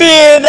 Tidak.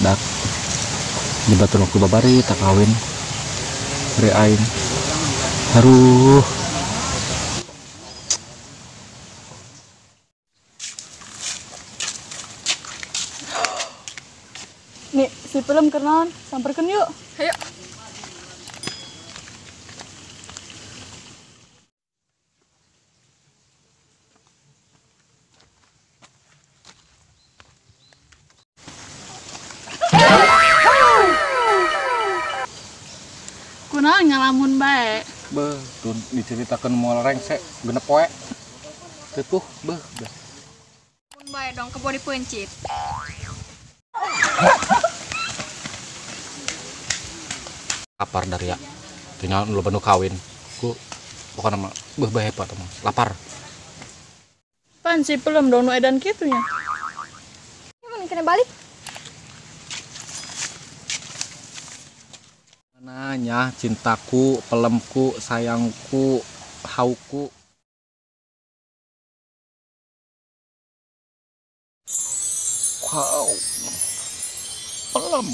Dak di batu aku babari tak kawin hari aing haruh nih si film kenalan samperkan yuk. Ayo. Kunaon ngalamun bae. beh tuh diceritakan moal rengsek genep poe teutuh beh Mun bae dong kebo dipencit. lapar dari ya tinggal lu benu kawin ku pokoknya mah beh bae hebat mah lapar Pan si film dong nu edan kitu nya. Mun kena balik. nanya cintaku pelemku sayangku hauku wow pelem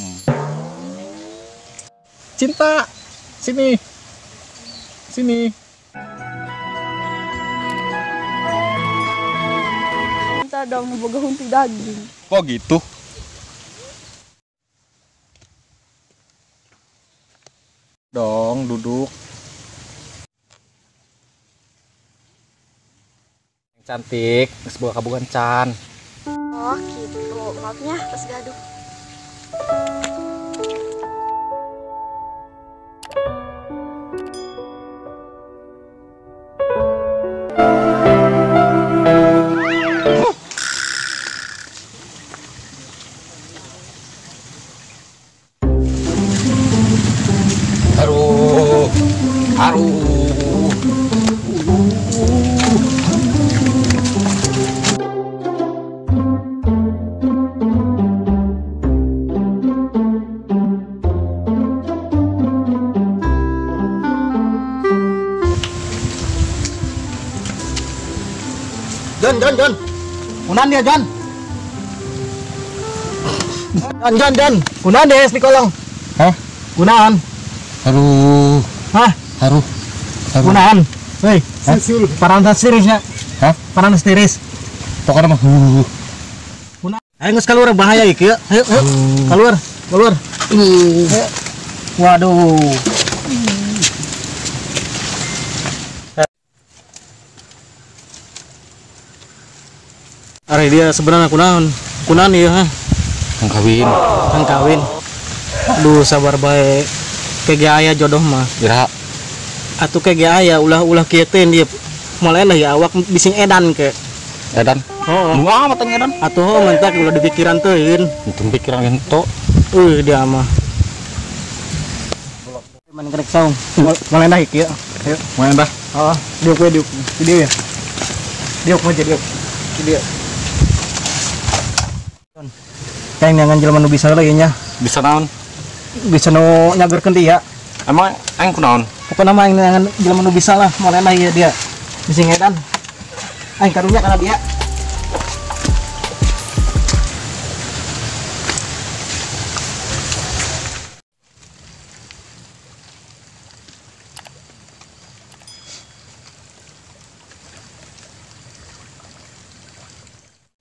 cinta sini sini Kita dong boga hunti daging. kok gitu dong duduk yang cantik sebuah kabungan can Oh gitu. Maafnya pas gaduh. aduh aduh Jon. Kunan dia, Jon. Jon. Kunan dia di kolong. hah Kunan. aduh Hah? aduh Kunan. Hei, paranas tiris ya. hah Paranas tiris. pokoknya mah Kunan. Ayo geus keluar bahaya ieu. Ayo. Keluar. Ayo. Waduh. Are dia sebenarnya kunan ya ha. yang kawin Kang kawin. Duh sabar bae. Kege aya jodoh mah. kira Atuh kege aya ulah kieu teh dia. Moal lah ya awak bising edan ke. edan Heeh. nu amat teh edan Atuh mentak ulah dipikiran teuin. itu pikiran ento Dia mah. Man kerek saung. Moal endah kieu. Ayo. main dah Oh, diuk ya. Diuk mah jadi diuk. Dia. Kayak nyangan jelema nu bisa lagi nya. bisa naon Bisa nu nyagerkeun dia. emang aing kunaon Pokoknya mah yang jelema nu bisa lah, moal enak ieu dia. Bisi ngedan. Aing karunya kana dia.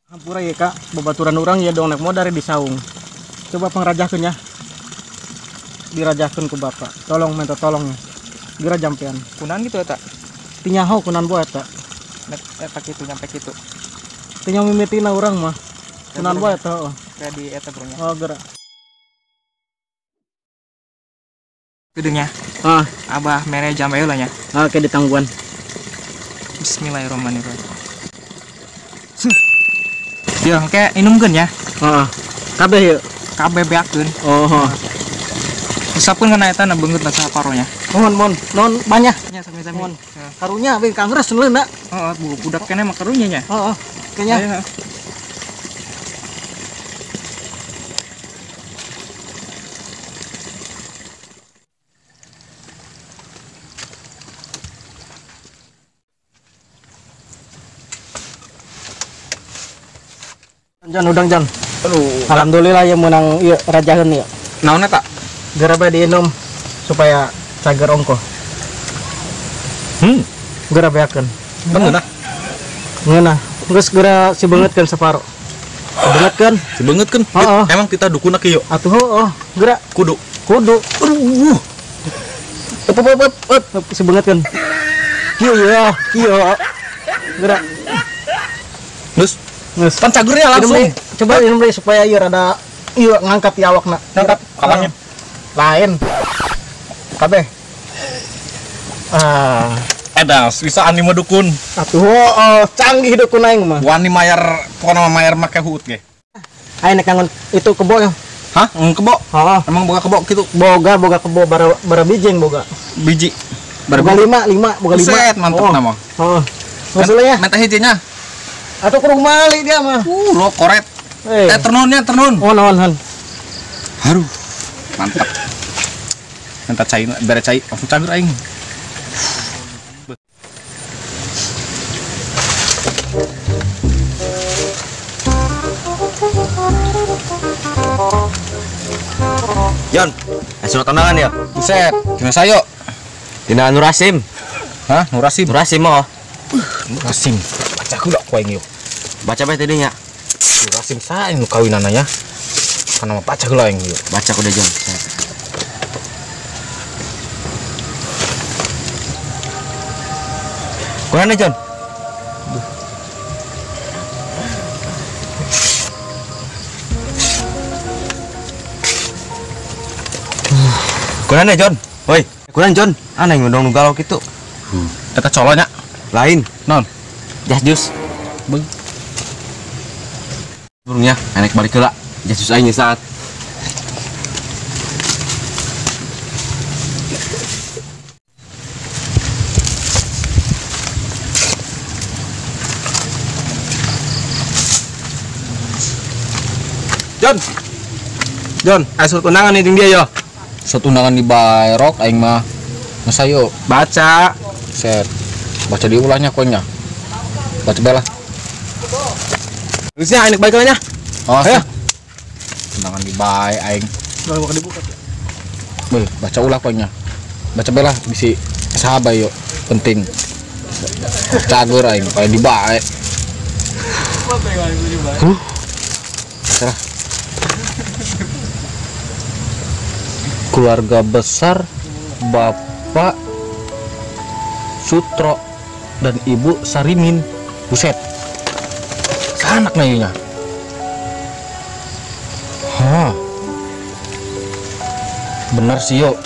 Hampura ya kak, babaturan orang ya dong naik modal di saung. Coba pengrajakeun ya. Dirajakeun ku bapak. Tolong minta tolongnya. Dirajampean. Kunan gitu eta. Tinyaho kunan buat eta. Nek eta kitu nyampe kitu. Tinyaho mimitina urang mah. Kunan buat eta. Kayak di eta bronya. Oh gerak. Gedungnya. Ah, Abah mere jam ayo lah nya. oke di tangguan. Bismillahirrahmanirrahim. Dia kayak inumkeun ya. Ah, kabeh yuk. Kabeh beakeun. Oh, Usapkeun kana eta na beungeut na saparonya. mohon non banyak. Nya sami-sami. Mohon. Karunya we kangres leuna. Heeh, budak kene mah karunya nya. Heeh. Kayaknya Aya. Jan udang Jan. Aduh, Alhamdulillah ya menang ieu rajaheun ieu. naon eta? Gara bae diinum supaya cager ongko. Gara beakeun. Kan dah. Ngeunah. Geus gara sibeungeutkeun saparo. Sibeungeutkeun. Sibeungeutkeun. Heeh. Emang kita dukuna kieu. Atuh heuh, geura Kudu. kudu. Aduh. Ep sibeungeutkeun. Kieu ya, kieu. Geura. Geus. Geus. Pan cagernya Minum langsung. deui. Coba minum deui supaya ieu rada ieu ngangkat di awakna. Ngangkat kawannya. Lain. Kabeh. Ah, Ada bisa anime dukun. atuh canggih dukun aing mah. Wani mayar pokona mayar make huut ge. Aing nek kangen itu kebo ya. Hah? Kebo? Heeh. Emang boga kebo gitu? Boga kebo bara bijing boga. Biji. Boga lima, boga lima. Buset, mantap nama. Heeh. Maksudnya ya? Meta hijinya. Atau kurung mali dia mah. Lo koret. Ternunnya ternun. Oh, naon. Haruh. Mantap. Minta cai, bere cai, langsung cager aing. Jon, surat undangan ya? Buset, gimana sayo? Dina Nurasim. Hah? Nurasim? Nurasim oh. Nurasim. Baca gula ku aing yuk. Baca bae tadinya. Nurasim sae nu kawinana nya. Kana mah baca gula aing yuk. Baca kuda Jon. Kurang Jon. Kurang Jon. Woi, kurang Jon. Aneh ngundang nu galau kitu. Eta colonya Lain. non. Jas jus. Beung. Burungnya, enek balik heula. Jas jus aing saat. Jon, surat undangan nih dia ya. Surat undangan di Bayrok aing mah. Masa yuk baca. Set. Baca diulahnya konya. Baca bela. Terusnya enek balik heula nya. Oh, ya. Undangan di Bay aing. Kalau mau dibuka. Beuh, baca ulah konya. Baca bela bisi sahabat yuk. Penting. Cager aing kayak di Bay. Serah. Keluarga besar Bapak Sutro dan Ibu Sarimin. Buset. Sanak nayunya. Hah. Benar sih yuk.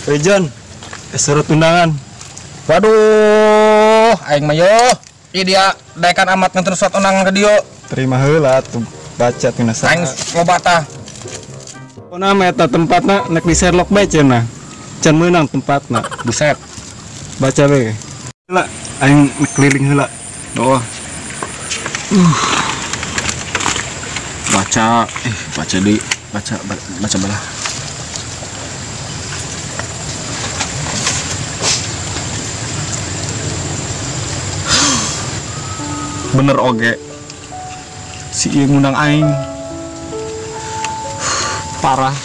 Wei Jon, surat undangan. Waduh, aing mah yo. Ieu dia daekan amat nganter surat undangan ke dieu. Terima heula tuh baca tina Aing loba tah. Pona meta tempatna nek di Sherlock bae cenah. Can meunang tempatna. Buset. Baca we. Heula aing keliling heula. Doa. Baca, baca di baca belah. Bener oge. Si ieu ngundang aing. Parah.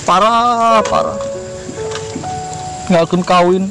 Parah. Nggak akan kawin.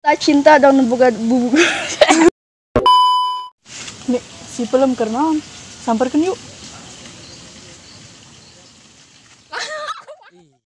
Tak cinta dong boga bubuk. Nih, si pelem karena samperkan yuk.